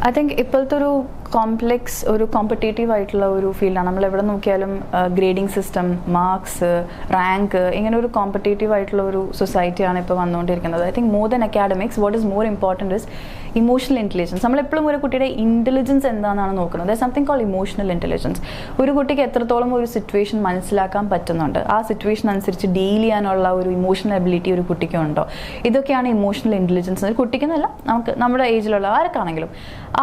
ഐ തിങ്ക് ഇപ്പോഴത്തെ ഒരു കോംപ്ലെക്സ്, ഒരു കോമ്പറ്റേറ്റീവ് ആയിട്ടുള്ള ഒരു ഫീൽഡാണ്. നമ്മൾ എവിടെ നോക്കിയാലും ഗ്രേഡിംഗ് സിസ്റ്റം, മാർക്സ്, റാങ്ക്, ഇങ്ങനെ ഒരു കോമ്പറ്റേറ്റീവ് ആയിട്ടുള്ള ഒരു സൊസൈറ്റിയാണ് ഇപ്പോൾ വന്നുകൊണ്ടിരിക്കുന്നത്. I think more than academics what is more important is emotional intelligence. നമ്മളെപ്പോഴും ഒരു കുട്ടിയുടെ ഇൻ്റലിജൻസ് എന്താണെന്നാണ് നോക്കുന്നത്. Something call emotional intelligence. ഒരു കുട്ടിക്ക് എത്രത്തോളം ഒരു സിറ്റുവേഷൻ മനസ്സിലാക്കാൻ പറ്റുന്നുണ്ട്, ആ സിറ്റുവേഷൻ അനുസരിച്ച് ഡീൽ ചെയ്യാനുള്ള ഒരു ഇമോഷണൽ എബിലിറ്റി ഒരു കുട്ടിക്കുണ്ടോ, ഇതൊക്കെയാണ് ഇമോഷണൽ ഇൻ്റലിജൻസ്. ഒരു കുട്ടിക്കെന്നല്ല, നമുക്ക് നമ്മുടെ ഏജിലുള്ള ആർക്കാണെങ്കിലും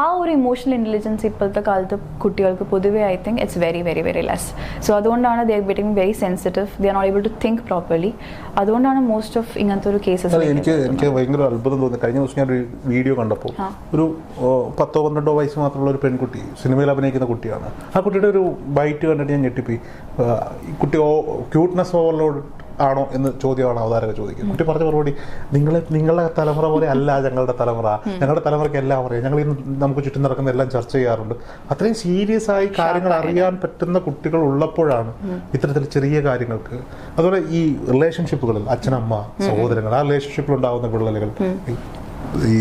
ആ ഒരു ഇമോഷണൽ ഇൻ്റലിജൻസ് ഇപ്പോഴത്തെ കാലത്ത് കുട്ടികൾക്ക് പൊതുവേ I think it's very very very less. So അതുകൊണ്ടാണ് they are getting very sensitive, they are not able to think properly. അതുകൊണ്ടാണ് മോസ്റ്റ് ഓഫ് ഇങ്ങനത്തെ ഒരു കേസസ്. എനിക്ക് ഭയങ്കര അത്ഭുതം തോന്നി. കഴിഞ്ഞ ദിവസം ഞാൻ ഒരു വീഡിയോ കണ്ടപ്പോൾ ഒരു 10-12 വയസ്സ് മാത്രമുള്ള ഒരു പെൺകുട്ടി സിനിമയിൽ അഭിനയിക്കുന്ന കുട്ടിയാണ്. ആ കുട്ടിയുടെ ഒരു ബൈറ്റ് കണ്ടിട്ട് ഞാൻ ഞെട്ടിപ്പോയി. കുട്ടി ക്യൂട്ട്നെസ് ഓവർലോഡ് ആണോ എന്ന് ചോദ്യമാണ് അവതാരക ചോദിക്കുന്നത്. കുട്ടി പറഞ്ഞ മറുപടി, നിങ്ങളുടെ തലമുറ പോലെ അല്ല ഞങ്ങളുടെ തലമുറയ്ക്ക് എല്ലാം അറിയാം, ഞങ്ങൾ നമുക്ക് ചുറ്റും നടക്കുന്ന എല്ലാം ചർച്ച ചെയ്യാറുണ്ട്. അത്രയും സീരിയസ് ആയി കാര്യങ്ങൾ അറിയാൻ പറ്റുന്ന കുട്ടികൾ ഉള്ളപ്പോഴാണ് ഇത്തരത്തിൽ ചെറിയ കാര്യങ്ങൾക്ക്, അതുപോലെ ഈ റിലേഷൻഷിപ്പുകളിൽ അച്ഛനമ്മ സഹോദരങ്ങൾ, ആ റിലേഷൻഷിപ്പിൽ ഉണ്ടാകുന്ന വിള്ളലുകൾ, ഈ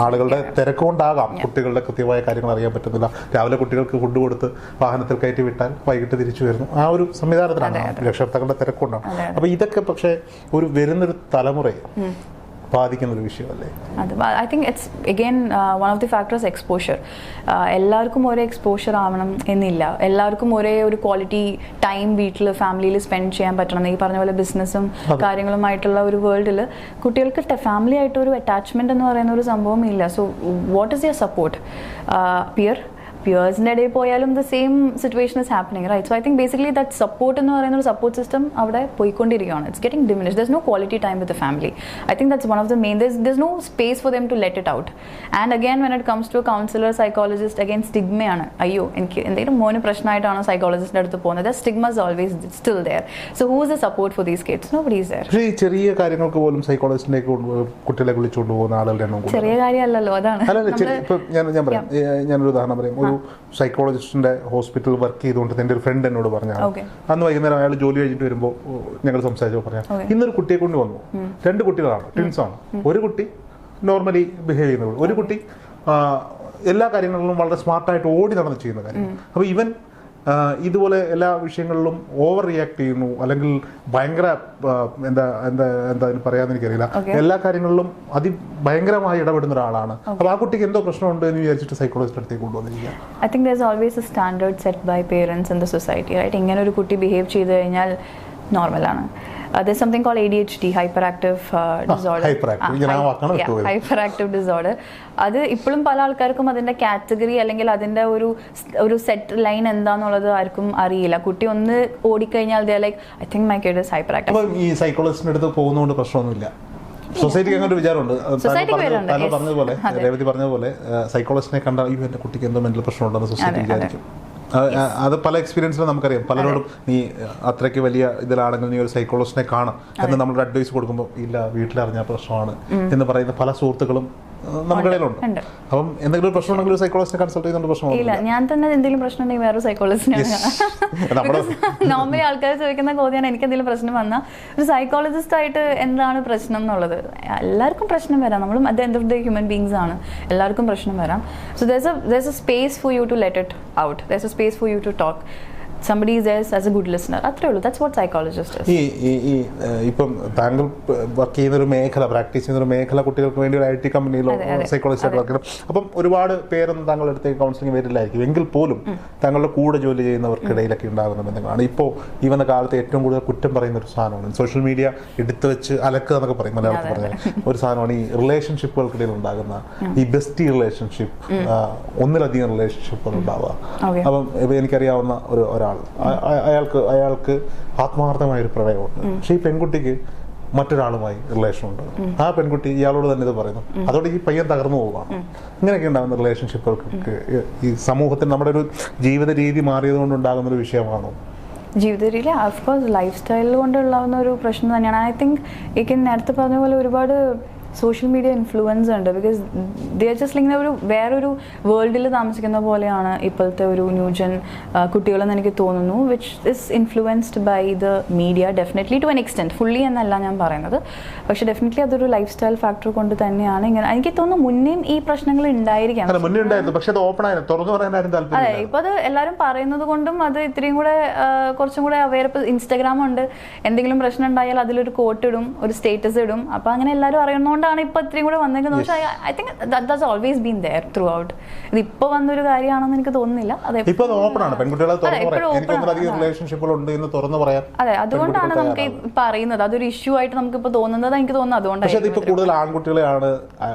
ആളുകളുടെ തിരക്കുകൊണ്ടാകാം കുട്ടികളുടെ കൃത്യമായ കാര്യങ്ങൾ അറിയാൻ പറ്റുന്നില്ല. രാവിലെ കുട്ടികൾക്ക് ഫുഡ് കൊടുത്ത് വാഹനത്തിൽ കയറ്റി വിട്ടാൽ വൈകിട്ട് തിരിച്ചു വരുന്നു. ആ ഒരു സംവിധാനത്തിലാണ് രക്ഷകർത്താക്കളുടെ തിരക്കുകൊണ്ടാണ്. അപ്പൊ ഇതൊക്കെ പക്ഷേ വരുന്നൊരു തലമുറയെ ബാധിക്കുന്ന ഒരു വിഷയമല്ലേ അത്? I think it's again one of the factors exposure. എല്ലാവർക്കും ഒരേ എക്സ്പോഷർ ആവണം എന്നില്ല, എല്ലാവർക്കും ഒരേ ഒരു ക്വാളിറ്റി ടൈം വീട്ടിൽ ഫാമിലിയിൽ സ്പെൻഡ് ചെയ്യാൻ പറ്റണം. ഈ പറഞ്ഞ പോലെ ബിസിനസ്സും കാര്യങ്ങളുമായിട്ടുള്ള ഒരു വേൾഡിൽ കുട്ടികൾക്ക് ഫാമിലി ആയിട്ട് ഒരു അറ്റാച്ച്മെന്റ് എന്ന് പറയുന്ന ഒരു സംഭവം ഇല്ല. So what is your support? പിയേഴ്സിൻ്റെ ഇടയിൽ പോയാലും the same situation is happening, right? So I think basically that support എന്ന് പറയുന്ന ഒരു സപ്പോർട്ട് സിസ്റ്റം അവിടെ പോയിക്കൊണ്ടിരിക്കുകയാണ്. It's getting diminish. There is no quality time with the family. I think that's one of the main. There is no space for them to let it out. And again when it comes to counsellor, psychologist, again സ്റ്റിഗ്മയാണ്. അയ്യോ, എനിക്ക് എന്തെങ്കിലും മോന് പ്രശ്നമായിട്ടാണോ സൈക്കോളജിസ്റ്റിൻ്റെ അടുത്ത് പോകുന്നത്? Stigma is always still there. So who is the support for these kids? Nobody is there. പക്ഷേ ഈ ചെറിയ കാര്യങ്ങൾക്ക് പോലും സൈക്കോളജിസ്റ്റിനെ കുട്ടികളെ വിളിച്ചുകൊണ്ട് പോകുന്ന ആളുകളുടെ എണ്ണം ചെറിയ കാര്യമല്ലല്ലോ. അതാണ് ഞാൻ പറയാം. ഞാനൊരു ഉദാഹരണം പറയാം. ഒരു സൈക്കോളജിസ്റ്റിന്റെ ഹോസ്പിറ്റലിൽ വർക്ക് ചെയ്തുകൊണ്ട് എൻ്റെ ഒരു ഫ്രണ്ട് എന്നോട് പറഞ്ഞാൽ, അന്ന് വൈകുന്നേരം അയാൾ ജോലി കഴിഞ്ഞിട്ട് വരുമ്പോൾ ഞങ്ങൾ സംസാരിച്ചപ്പോൾ പറഞ്ഞാൽ, ഇന്നൊരു കുട്ടിയെ കൊണ്ട് വന്നു. 2 കുട്ടികളാണ്, ട്വിൻസ് ആണ്. ഒരു കുട്ടി നോർമലി ബിഹേവ് ചെയ്യുന്നത്, ഒരു കുട്ടി എല്ലാ കാര്യങ്ങളിലും വളരെ സ്മാർട്ടായിട്ട് ഓടി നടന്ന് ചെയ്യുന്ന കാര്യം. അപ്പോൾ ഇവൻ ഇതുപോലെ എല്ലാ വിഷയങ്ങളിലും ഓവർ റിയാക്ട് ചെയ്യുന്നു, അല്ലെങ്കിൽ ഭയങ്കര എന്താ പറയാന്ന് എനിക്കറിയില്ല, എല്ലാ കാര്യങ്ങളിലും ഭയങ്കരമായി ഇടപെടുന്ന ഒരാളാണ്. അപ്പോൾ ആ കുട്ടിക്ക് എന്തോ പ്രശ്നമുണ്ട് എന്ന് വിചാരിച്ചിട്ട് സൈക്കോളജിസ്റ്റ് അടുത്തേക്ക് കൊണ്ടുവന്നിരിക്കുക. I think there is always A standard set by parents in the society, right? ഇങ്ങനെ ഒരു കുട്ടി ബിഹേവ് ചെയ്ത് കഴിഞ്ഞാൽ നോർമലാണ്. There's something called ADHD, hyperactive disorder. Hyperactive disorder. അത് ഇപ്പോഴും പല ആൾക്കാർക്കും അതിൻ്റെ കാറ്റഗറി അല്ലെങ്കിൽ അതിൻ്റെ ഒരു സെറ്റ് ലൈൻ എന്താണെന്നുള്ളത് ആർക്കും അറിയില്ല. കുട്ടി ഒന്ന് ഓടിക്കഴിഞ്ഞാൽ they like, I think my kid is hyperactive. ഈ സൈക്കോളജിസ്റ്റിന്റെ അടുത്ത് പോകുന്നതുകൊണ്ട് പ്രശ്നമൊന്നുമില്ല. സൊസൈറ്റിക്ക് അങ്ങനെ ഒരു വിചാരമുണ്ട്. പറഞ്ഞതുപോലെ രേവതി പറഞ്ഞതുപോലെ സൈക്കോളജിസ്റ്റിനെ കണ്ടാൽ ഈ എൻ്റെ കുട്ടിക്ക് എന്തോ മെന്റൽ പ്രശ്നമുണ്ടെന്ന് സൊസൈറ്റി വിചാരിക്കും. അത് പല എക്സ്പീരിയൻസിലും നമുക്കറിയാം. പലരോടും നീ അത്രയ്ക്ക് വലിയ ഇതിലാണെങ്കിൽ നീ ഒരു സൈക്കോളജിസ്റ്റിനെ കാണാം എന്ന് നമ്മളൊരു അഡ്വൈസ് കൊടുക്കുമ്പോൾ, ഇല്ല വീട്ടിലറിഞ്ഞ പ്രശ്നമാണ് എന്ന് പറയുന്ന പല സുഹൃത്തുക്കളും നമുക്കിടയിലുണ്ട്. അപ്പം എന്തെങ്കിലും പ്രശ്നം ഉണ്ടെങ്കിൽ ഒരു സൈക്കോളജിസ്റ്റിനെ കൺസൾട്ട് ചെയ്യുന്ന പ്രശ്നമില്ല. ഞാൻ തന്നെ എന്തെങ്കിലും പ്രശ്നം ഉണ്ടെങ്കിൽ വേറെ സൈക്കോളജിസ്റ്റിനെ. നോർമലി ആൾക്കാർ ചോദിക്കുന്ന ചോദ്യമാണ്, എനിക്ക് എന്തെങ്കിലും പ്രശ്നം വന്നാൽ ഒരു സൈക്കോളജിസ്റ്റ് ആയിട്ട് എന്താണ് പ്രശ്നം എന്നുള്ളത്. എല്ലാവർക്കും പ്രശ്നം വരാം. നമ്മളും at the end of the human beings ആണ്, എല്ലാവർക്കും പ്രശ്നം വരാം. So there's a space for you to let it out. There's a space for you to talk. Somebody is there as a good listener. അത്രേ ഉള്ളൂ. That's what psychologist is. ഇപ്പം താങ്കൾ work ചെയ്യുന്ന ഒരു മേഖല, പ്രാക്ടീസ് ചെയ്യുന്ന ഒരു മേഖല കുട്ടികൾക്ക് വേണ്ടി ഒരു IT കമ്പനിയിലോ സൈക്കോളജിസ്റ്റ് വർക്ക് ചെയ്യണം. അപ്പം ഒരുപാട് പേരൊന്നും താങ്കളുടെ അടുത്തേക്ക് കൗൺസിലിംഗ് വരില്ലായിരിക്കും. എങ്കിൽ പോലും താങ്കളുടെ കൂടെ ജോലി ചെയ്യുന്നവർക്കിടയിലൊക്കെ ഉണ്ടാകുന്ന ബന്ധങ്ങളാണ്. ഇപ്പോൾ ഈ വന്ന കാലത്ത് ഏറ്റവും കൂടുതൽ കുറ്റം പറയുന്ന ഒരു സാധനമാണ് സോഷ്യൽ മീഡിയ എടുത്തു വെച്ച് അലക്കുക എന്നൊക്കെ പറയും മലയാളത്തിൽ പറഞ്ഞാൽ. ഒരു സാധനമാണ് ഈ റിലേഷൻഷിപ്പുകൾക്കിടയിൽ ഉണ്ടാകുന്ന ഈ ബെസ്റ്റി റിലേഷൻഷിപ്പ്, ഒന്നിലധികം റിലേഷൻഷിപ്പുകൾ ഉണ്ടാവുക. അപ്പം എനിക്കറിയാവുന്ന ഒരാൾ, അയാൾക്ക് ആത്മാർത്ഥമായൊരു പ്രണയമുണ്ട്. പക്ഷെ ഈ പെൺകുട്ടിക്ക് മറ്റൊരാളുമായി റിലേഷനുണ്ട്. ആ പെൺകുട്ടി ഇയാളോട് തന്നെ ഇത് പറയുന്നു. അതോടെ ഈ പയ്യൻ തകർന്നു പോവുകയാണ്. ഇങ്ങനെയൊക്കെ ഉണ്ടാകുന്ന റിലേഷൻഷിപ്പുകൾക്ക് ഈ സമൂഹത്തിൽ നമ്മുടെ ഒരു ജീവിത രീതി മാറിയത് കൊണ്ടുണ്ടാകുന്ന ഒരു വിഷയമാണോ? ജീവിത രീതി ഓഫ്കോഴ്സ് ലൈഫ് സ്റ്റൈൽ കൊണ്ടുണ്ടാകുന്ന ഒരു പ്രശ്നം തന്നെയാണ്. ഐ തിങ്ക് എനിക്ക് നേരത്തെ പറഞ്ഞ പോലെ ഒരുപാട് സോഷ്യൽ മീഡിയ ഇൻഫ്ലുവൻസ് ഉണ്ട്. ബിക്കോസ് ദേ ആർ ജസ്റ്റ് ഇങ്ങനെ വേറൊരു വേൾഡിൽ താമസിക്കുന്ന പോലെയാണ് ഇപ്പോഴത്തെ ഒരു ന്യൂജൻ കുട്ടികളെന്ന് എനിക്ക് തോന്നുന്നു. Which is influenced by the media definitely to an extent. Fully എന്നല്ല ഞാൻ പറയുന്നത്, പക്ഷെ ഡെഫിനറ്റ്ലി അതൊരു ലൈഫ് സ്റ്റൈൽ ഫാക്ടർ കൊണ്ട് തന്നെയാണ് ഇങ്ങനെ. എനിക്ക് തോന്നുന്നു മുന്നേയും ഈ പ്രശ്നങ്ങൾ ഉണ്ടായിരിക്കാം. അതെ, ഇപ്പോൾ അത് എല്ലാവരും പറയുന്നത് കൊണ്ടും അത് ഇത്രയും കൂടെ കുറച്ചും കൂടെ അവെയർ. ഇപ്പോൾ ഇൻസ്റ്റാഗ്രാം ഉണ്ട്, എന്തെങ്കിലും പ്രശ്നം ഉണ്ടായാൽ അതിലൊരു കോട്ട് ഇടും, ഒരു സ്റ്റേറ്റസ് ഇടും. അപ്പോൾ അങ്ങനെ എല്ലാവരും അറിയുന്നതുകൊണ്ടാണ് ഇപ്പൊ ഇത്രയും കൂടെ വന്നേക്കുന്നത്. പക്ഷേ I think that has always been there through out. ഇത് ഇപ്പൊ വന്നൊരു കാര്യമാണെന്ന് എനിക്ക് തോന്നുന്നില്ല. അതെ, അതുകൊണ്ടാണ് നമുക്ക് ഇപ്പൊ അറിയുന്നത്. അതൊരു ഇഷ്യൂ ആയിട്ട് നമുക്ക് ഇപ്പൊ തോന്നുന്നത് എനിക്ക് തോന്നുന്നു. അതുകൊണ്ടാണ് കൂടുതൽ ആൺകുട്ടികളെയാണ്,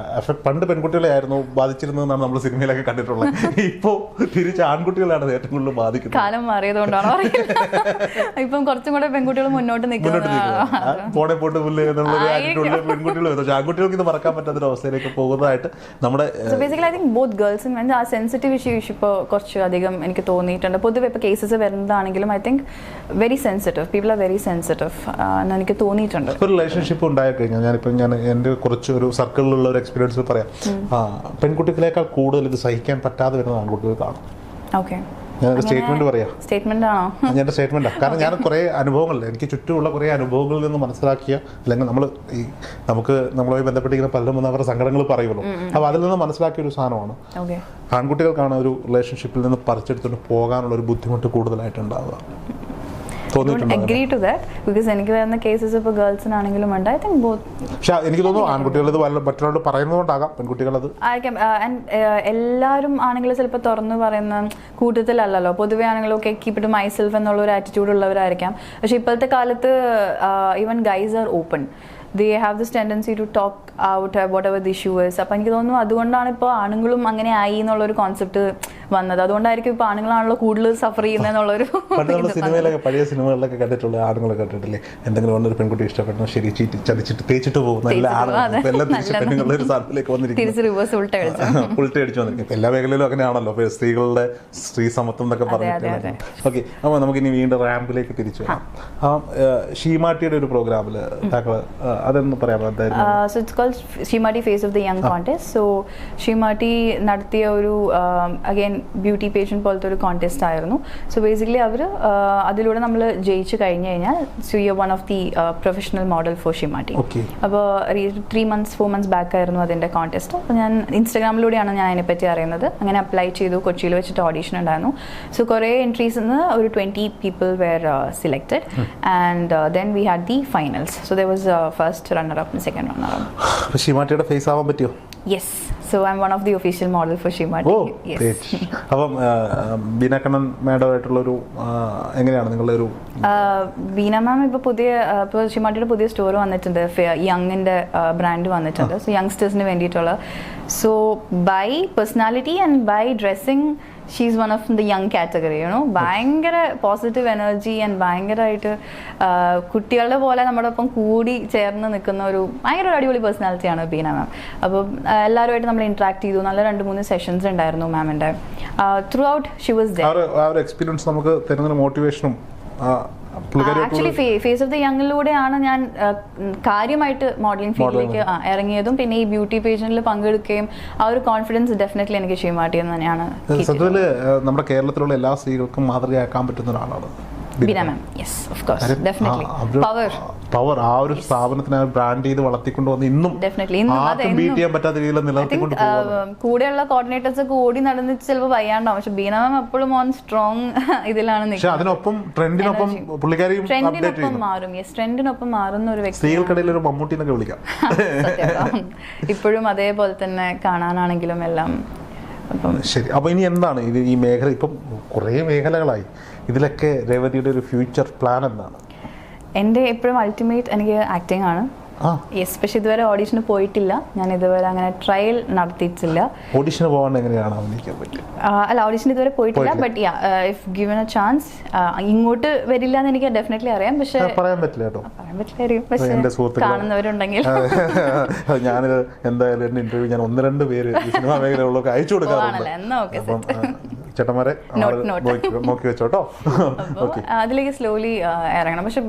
പണ്ട് പെൺകുട്ടികളെ ആയിരുന്നു ബാധിച്ചിരുന്നതെന്നാണ് നമ്മൾ സിനിമയിലൊക്കെ കണ്ടിട്ടുള്ളത്. ഇപ്പോ തിരിച്ച് ആൺകുട്ടികളാണ് ഏറ്റവും കൂടുതൽ ബാധിക്കുന്നത്. കാലം മാറിയതുകൊണ്ടാണോ അറിയില്ല. ഇപ്പം കുറച്ചും കൂടെ പെൺകുട്ടികൾ മുന്നോട്ട് നിൽക്കുന്നത്. ആൺകുട്ടികൾക്ക് ഇത് മറക്കാൻ പറ്റാത്തൊരു അവസ്ഥയിലേക്ക് പോകുന്നതായിട്ട് നമ്മുടെ basically I think both girls and mens ആ സെൻസിറ്റീവ് ഇഷ്യൂ ഇപ്പോൾ കുറച്ച് അധികം എനിക്ക് തോന്നിയിട്ടുണ്ട്. പൊതുവെ ഇപ്പോൾ കേസസ് വരുന്നതാണെങ്കിലും I think very sensitive, people are very sensitive എന്ന് എനിക്ക് തോന്നിയിട്ടുണ്ട്. ഒരു റിലേഷൻഷിപ്പ് ഉണ്ടായി കഴിഞ്ഞാൽ ഞാൻ എൻ്റെ കുറച്ച് ഒരു സർക്കിളിലുള്ള ഒരു എക്സ്പീരിയൻസ് പറയാം. പെൺകുട്ടികളെക്കാൾ കൂടുതൽ ഇത് സഹിക്കാൻ പറ്റാതെ വരുന്ന ആൺകുട്ടികൾക്കാണ്. ഓക്കെ, സ്റ്റേറ്റ്മെന്റ് പറയാം. സ്റ്റേറ്റ്മെന്റ് ആണോ? ഞാൻ സ്റ്റേറ്റ്മെന്റ്. കാരണം ഞാൻ കുറെ അനുഭവങ്ങളില്ല, എനിക്ക് ചുറ്റുമുള്ള കുറെ അനുഭവങ്ങളിൽ നിന്ന് മനസ്സിലാക്കിയ, അല്ലെങ്കിൽ നമുക്ക് നമ്മളുമായി ബന്ധപ്പെട്ടിരിക്കുന്ന പലരും അവരുടെ സങ്കടങ്ങൾ പറയുമല്ലോ. അപ്പോൾ അതിൽ നിന്ന് മനസ്സിലാക്കിയ ഒരു സാധനമാണ് ആൺകുട്ടികൾക്കാണ് ഒരു റിലേഷൻഷിപ്പിൽ നിന്ന് പറിച്ചെടുത്തുകൊണ്ട് പോകാനുള്ള ഒരു ബുദ്ധിമുട്ട് കൂടുതലായിട്ടുണ്ടാവുക. അഗ്രി ടു ദാറ്റ് ബിക്കോസ് എനിക്ക് വരുന്ന കേസസ് ഇപ്പോൾ ഗേൾസിനാണെങ്കിലും ഉണ്ട്. I think both. പക്ഷെ എനിക്ക് തോന്നുന്നു ആൺകുട്ടികൾ ഇത് മറ്റൊരാളോട് പറയുന്നതുകൊണ്ടാകാം പെൺകുട്ടികൾ അത് ആയിരിക്കാം. എല്ലാവരും ആണെങ്കിലും ചിലപ്പോൾ തുറന്നു പറയുന്ന കൂട്ടത്തിലല്ലല്ലോ. പൊതുവെ ആണെങ്കിലും ഒക്കെ കീപ് ഇറ്റ് മൈ സെൽഫ് എന്നുള്ള ഒരു ആറ്റിറ്റ്യൂഡ് ഉള്ളവരായിരിക്കാം. പക്ഷെ ഇപ്പോഴത്തെ കാലത്ത് even guys are open. They have this tendency to talk out whatever the issue is. അപ്പോൾ എനിക്ക് തോന്നുന്നു അതുകൊണ്ടാണ് ഇപ്പോൾ ആണുങ്ങളും അങ്ങനെ ആയി എന്നുള്ളൊരു കോൺസെപ്റ്റ് വന്നത്. അതുകൊണ്ടായിരിക്കും ഇപ്പോൾ ആണുങ്ങളാണല്ലോ കൂടുതൽ സഫർ ചെയ്യുന്നതെന്നുള്ളൊരു. സിനിമയിലൊക്കെ പഴയ സിനിമകളിലൊക്കെ കണ്ടിട്ടുള്ള ആണുങ്ങളെ കണ്ടിട്ടില്ലേ, എന്തെങ്കിലും ഒരു പെൺകുട്ടി ഇഷ്ടപ്പെടുന്നു, ശരി ചതിച്ചിട്ട് തേച്ചിട്ട് പോകുന്ന എല്ലാ ആണുങ്ങളും എല്ലാം തിരിച്ച് പെണ്ണുങ്ങളുടെ ഒരു സ്ഥലത്തിലേക്ക് വന്നിരിക്കും, ഉൾട്ട അടിച്ചു വന്നിരിക്കും. എല്ലാ മേഖലയിലും അങ്ങനെയാണല്ലോ സ്ത്രീകളുടെ സ്ത്രീ സമത്വം എന്നൊക്കെ പറഞ്ഞിട്ട്. ഓക്കെ, അപ്പോൾ നമുക്കിനി വീണ്ടും റാമ്പിലേക്ക് തിരിച്ചു വരാം. ഷീമാട്ടിയുടെ ഒരു പ്രോഗ്രാമിൽ താങ്കൾ അതൊന്ന് പറയാമോ? So it's called Shrimati Face of the Young contest. So Shrimati നടത്തിയ ഒരു അഗൈൻ ബ്യൂട്ടി പേഷ്യൻ പോലത്തെ ഒരു കോൺടെസ്റ്റ് ആയിരുന്നു. സോ ബേസിക്കലി അവർ അതിലൂടെ നമ്മൾ ജയിച്ചു കഴിഞ്ഞു കഴിഞ്ഞാൽ so you are one of the professional model for ഷിമാറ്റി. അപ്പോൾ 4 months ബാക്ക് ആയിരുന്നു അതിൻ്റെ കോൺടെസ്റ്റ്. അപ്പോൾ ഞാൻ ഇൻസ്റ്റാഗ്രാമിലൂടെയാണ് ഞാൻ അതിനെപ്പറ്റി അറിയുന്നത്. അങ്ങനെ അപ്ലൈ ചെയ്തു. കൊച്ചിയിൽ വെച്ചിട്ട് ഓഡീഷൻ ഉണ്ടായിരുന്നു. സോ കുറേ എൻട്രീസ് നിന്ന് ഒരു 20 people were selected and then we had the finals. So there was first runner up and second runner up. അപ്പോൾ ഷിമാറ്റിയുടെ ഫേസ് ആവാൻ പറ്റിയോ? Yes. So I'm one of the official model for Shrimati. Oh, yes. അപ്പം ബീന കണ്ണൻ മാഡമായിട്ടുള്ളൊരു എങ്ങനെയാണ് നിങ്ങളുടെ ഒരു? ബീന മാം ഇപ്പോൾ ഷിമാട്ടിയുടെ പുതിയ store വന്നിട്ടുണ്ട്. യങ്ങിൻ്റെ ബ്രാൻഡ് വന്നിട്ടുണ്ട്. സോ യങ്സ്റ്റേഴ്സിന് വേണ്ടിയിട്ടുള്ള. So by personality and by dressing she's one of the young category. ഭയങ്കര പോസിറ്റീവ് എനർജി ആൻഡ് ഭയങ്കരമായിട്ട് കുട്ടികളുടെ പോലെ നമ്മുടെ ഒപ്പം കൂടി ചേർന്ന് നിൽക്കുന്ന ഒരു ഭയങ്കര അടിപൊളി പേഴ്സണാലിറ്റിയാണ് ബീന മാം. അപ്പോൾ എല്ലാവരുമായിട്ട് നമ്മൾ ഇന്ററാക്ട് ചെയ്തു. നല്ല 2-3 സെഷൻസ് ഉണ്ടായിരുന്നു മാമിൻ്റെ. Through out she was there. ആ ഒരു എക്സ്പീരിയൻസ് നമുക്ക് തരുന്ന മോട്ടിവേഷനും ആക്ച്വലി ഫേസ് ഓഫ് ദി യങ്ങിലൂടെയാണ് ഞാൻ കാര്യമായിട്ട് മോഡലിംഗ് ഫീൽഡിലേക്ക് ഇറങ്ങിയതും പിന്നെ ഈ ബ്യൂട്ടി പേജനിൽ പങ്കെടുക്കുകയും ആ ഒരു കോൺഫിഡൻസ് ഡെഫിനറ്റ്ലി എനിക്ക് ഷിമാട്ടിയെന്ന് തന്നെയാണ്. സത്യത്തില് നമ്മുടെ കേരളത്തിലുള്ള എല്ലാ സ്ത്രീകൾക്കും മാതൃകയാക്കാൻ പറ്റുന്ന ഒരാളാണ് Beena ma'am. Yes, of course, definitely. Power ആ ഒരു സ്ഥാപനത്തിനെ ബ്രാൻഡ് ചെയ്ത് വളർത്തിക്കൊണ്ട് വന്ന് ഇന്നും ആർക്കും ബീറ്റ് ചെയ്യാൻ പറ്റാത്ത രീതിയിൽ നിലനിർത്തിക്കൊണ്ട് കൂടെയുള്ള കോർഡിനേറ്റേഴ്സ് ഒക്കെ ഓടി നടന്ന് ചിലപ്പോൾ വയ്യാണ്ടാവും. പക്ഷെ ബീന മാം എപ്പോഴും ഓൺ സ്ട്രോങ് ഇതിലാണ് നിൽക്കുന്നത്. അതിനൊപ്പം ട്രെൻഡിനൊപ്പം പുള്ളിക്കാരിയും മാറും. യെസ്, ട്രെൻഡിനൊപ്പം മാറുന്ന ഒരു വ്യക്തി. സ്ത്രീകൾക്കിടയിൽ ഒരു മമ്മൂട്ടി എന്നൊക്കെ വിളിക്കാം. ഇപ്പോഴും അതേപോലെ തന്നെ കാണാനാണെങ്കിലും എല്ലാം. ശരി, അപ്പോൾ ഇനി എന്താണ് ഇത് ഈ മേഖല? ഇപ്പം കുറേ മേഖലകളായി. ഇതിലൊക്കെ രേവതിയുടെ ഒരു ഫ്യൂച്ചർ പ്ലാൻ എന്താണ്? എൻ്റെ എപ്പോഴും അൾട്ടിമേറ്റ് എനിക്ക് ആക്ടിങ് ആണ്. യെസ്, പക്ഷെ ഇതുവരെ ഓഡീഷന് പോയിട്ടില്ല. ഞാൻ ഇതുവരെ അങ്ങനെ ട്രയൽ നടത്തിയിട്ടില്ല. ഓഡീഷന് പോകാൻ എങ്ങനെയാണ് അഭിനയിക്കാൻ പറ്റുക? അല്ല, ഓഡീഷൻ ഇതുവരെ പോയിട്ടില്ല. But if given A chance ഇങ്ങോട്ട് വരില്ല എന്ന് എനിക്ക് ഡെഫിനറ്റ്ലി അറിയാം. പക്ഷെ പറയാൻ പറ്റില്ല കേട്ടോ. പറയാൻ പറ്റില്ലായിരിക്കും. പക്ഷെ കാണുന്നവരുണ്ടെങ്കിൽ ഞാൻ എന്തായാലും എൻ്റെ ഇന്റർവ്യൂ ഞാൻ 1-2 പേര് സിനിമാ മേഖലകളിലൊക്കെ അയച്ചു കൊടുക്കാറുണ്ട്. ചേട്ടന്മാരെ നോക്കി വെച്ചോട്ടോ. അതിലേക്ക് സ്ലോലി ഇറങ്ങണം. പക്ഷെ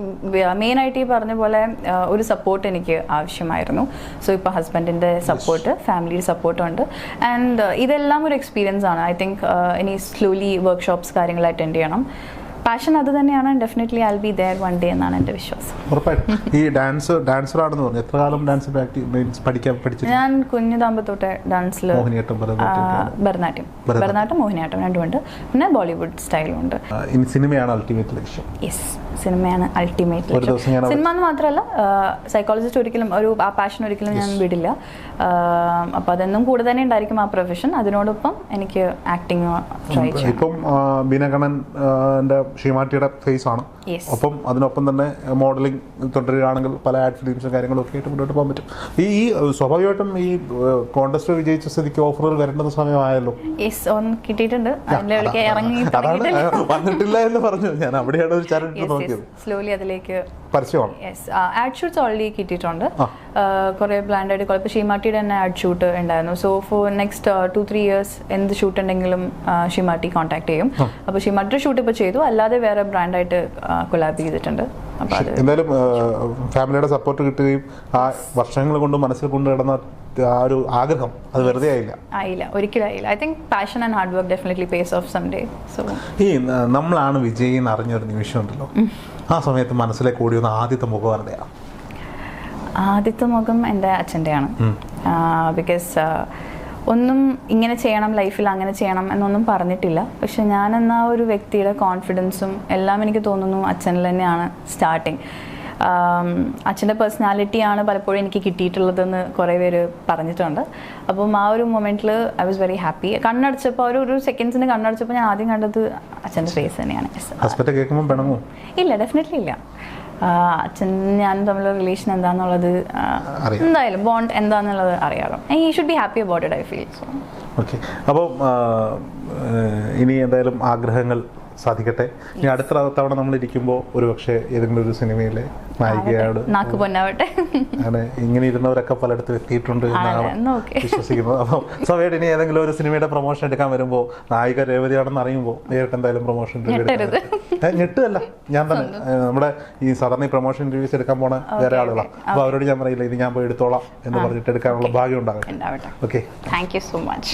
മെയിൻ ആയിട്ട് ഈ പറഞ്ഞ പോലെ ഒരു സപ്പോർട്ട് എനിക്ക് ആവശ്യമായിരുന്നു. സോ ഇപ്പോൾ ഹസ്ബൻഡിൻ്റെ സപ്പോർട്ട്, ഫാമിലിയുടെ സപ്പോർട്ടുണ്ട്. ആൻഡ് ഇതെല്ലാം ഒരു എക്സ്പീരിയൻസ് ആണ്. ഐ തിങ്ക് ഇനി സ്ലോലി വർക്ക്ഷോപ്സ് കാര്യങ്ങൾ അറ്റൻഡ് ചെയ്യണം. പാഷൻ അത് തന്നെയാണ്. Definitely I will be there one day എന്നാണ് എൻ്റെ വിശ്വാസം. ഈ ഡാൻസർ ആണെന്ന് പറഞ്ഞു. എത്ര കാലം ഡാൻസ് പഠിച്ചു? ഞാൻ കുഞ്ഞുതാമ്പ തൊട്ട് ഡാൻസിൽ ഭരതനാട്യം മോഹിനിയാട്ടം രണ്ടുമുണ്ട്. പിന്നെ ബോളിവുഡ് സ്റ്റൈലും ഉണ്ട്. സിനിമയാണ് അൾട്ടിമേറ്റ് ലക്ഷ്യം? യെസ്, സിനിമയാണ് അൾട്ടിമേറ്റ് ലക്ഷ്യം. സിനിമ എന്ന് മാത്രമല്ല, സൈക്കോളജിസ്റ്റ് ഒരിക്കലും ആ പാഷൻ ഒരിക്കലും ഞാൻ വിടില്ല. അപ്പോൾ അതെന്നും കൂടെ തന്നെ ഉണ്ടായിരിക്കും ആ പ്രൊഫഷൻ. അതിനോടൊപ്പം എനിക്ക് ആക്ടിങ് ട്രൈ ചെയ്യാം. ഇപ്പം ബീന കണ്ണൻ്റെ ഷീമാട്ടിയുടെ ഫേസ് ആണ്. അപ്പം അതിനൊപ്പം തന്നെ മോഡലിംഗ് തുടരുകയാണെങ്കിൽ പല ആഡ് ഫിലിംസും കാര്യങ്ങളും ഒക്കെ ആയിട്ട് മുന്നോട്ട് പോകാൻ പറ്റും. ഈ സ്വാഭാവികമായിട്ടും ഈ കോൺടെസ്റ്റ് വിജയിച്ച സ്ഥിതിക്ക് ഓഫറുകൾ വരേണ്ട സമയമായല്ലോ. കിട്ടിയിട്ടുണ്ട്. അതാണ് വന്നിട്ടില്ല എന്ന് പറഞ്ഞു. ഞാൻ അവിടെയാണ് ഒരു ചാനൽ നോക്കിയത്. സ്ലോലി അതിലേക്ക് പരസ്യമാണ്. ആഡ് ഷൂട്ട്സ് ഓൾറെഡി കിട്ടിയിട്ടുണ്ട്. കുറെ പ്ലാൻഡ് ആയിട്ട്. ഇപ്പോൾ ഷിമാട്ടിയുടെ തന്നെ ആഡ് ഷൂട്ട് ഉണ്ടായിരുന്നു. സോ ഫോർ നെക്സ്റ്റ് 2-3 years എന്ത് ഷൂട്ട് ഉണ്ടെങ്കിലും ഷിമാട്ടി കോൺടാക്ട് ചെയ്യും. അപ്പോൾ ഷിമാട്ടിയുടെ ഷൂട്ട് ഇപ്പോൾ ചെയ്തു. അല്ലാതെ വേറെ ബ്രാൻഡായിട്ട് കൊളാബ് ചെയ്തിട്ടുണ്ട്. എന്തായാലും ഫാമിലിയുടെ സപ്പോർട്ട് കിട്ടുകയും ആ വർഷങ്ങൾ കൊണ്ട് മനസ്സിൽ കൊണ്ട് കിടന്ന ആ ഒരു ആഗ്രഹം അത് വെറുതെ ആയില്ല, ഒരിക്കലും ആയില്ല. I think passion and hard work definitely pays off some day. So ഈ നമ്മളാണ് വിജയി എന്ന് അറിഞ്ഞൊരു നിമിഷം ഉണ്ടല്ലോ, ആ സമയത്ത് മനസ്സിലേക്ക് ഓടി വന്ന ആദ്യത്തെ മുഖം ആരുടെയാണ്? ആദ്യത്തെ മുഖം എൻ്റെ അച്ഛൻ്റെയാണ്. ബിക്കോസ് ഒന്നും ഇങ്ങനെ ചെയ്യണം ലൈഫിൽ അങ്ങനെ ചെയ്യണം എന്നൊന്നും പറഞ്ഞിട്ടില്ല. പക്ഷെ ഞാൻ എന്ന ഒരു വ്യക്തിയുടെ കോൺഫിഡൻസും എല്ലാം എനിക്ക് തോന്നുന്നു അച്ഛനിൽ തന്നെയാണ് സ്റ്റാർട്ടിങ്. അച്ഛൻ്റെ പേഴ്സണാലിറ്റിയാണ് പലപ്പോഴും എനിക്ക് കിട്ടിയിട്ടുള്ളതെന്ന് കുറേ പേര് പറഞ്ഞിട്ടുണ്ട്. അപ്പം ആ ഒരു മൊമെൻറ്റിൽ ഐ വാസ് വെരി ഹാപ്പി. കണ്ണടച്ചപ്പോൾ ഒരു സെക്കൻഡ്സിന് കണ്ണടച്ചപ്പോൾ ഞാൻ ആദ്യം കണ്ടത് അച്ഛൻ്റെ ഫേസ് തന്നെയാണ്. ഇല്ല, ഡെഫിനറ്റ്ലി ഇല്ല. അച്ഛൻ ഞാൻ തമ്മിലുള്ള റിലേഷൻ എന്താണെന്നുള്ളത് എന്തായാലും ബോണ്ട് എന്താണെന്നുള്ളത് അറിയാമല്ലോ. ഈ should be happy about it I feel. So okay. അപ്പോൾ ഇനി എന്തായാലും ആഗ്രഹങ്ങൾ സാധിക്കട്ടെ. ഇനി അടുത്ത തവണ നമ്മൾ ഇരിക്കുമ്പോൾ ഒരുപക്ഷെ ഏതെങ്കിലും ഒരു സിനിമയിലെ നായികയോട് നാക്ക് പൊന്നാവട്ടെ. അങ്ങനെ ഇങ്ങനെ ഇരുന്നവരൊക്കെ പലയിടത്തും എത്തിയിട്ടുണ്ട് എന്നാണ് വിശ്വസിക്കുന്നത്. അപ്പം സ്വാഭാവികമായിട്ട് ഇനി ഏതെങ്കിലും ഒരു സിനിമയുടെ പ്രൊമോഷൻ എടുക്കാൻ വരുമ്പോൾ നായിക രേവതിയാണെന്ന് അറിയുമ്പോൾ നേരിട്ട് എന്തായാലും പ്രൊമോഷൻ ഞെട്ടുകയല്ല. ഞാൻ തന്നെ നമ്മുടെ ഈ സാധാരണ ഈ പ്രൊമോഷൻ ഇന്റർവ്യൂസ് എടുക്കാൻ പോണ വേറെ ആളുകളാണ്. അപ്പോൾ അവരോട് ഞാൻ പറയില്ല ഇത് ഞാൻ പോയി എടുത്തോളാം എന്ന് പറഞ്ഞിട്ട് എടുക്കാനുള്ള ഭാഗ്യം ഉണ്ടാകട്ടെ. Okay, thank you so much.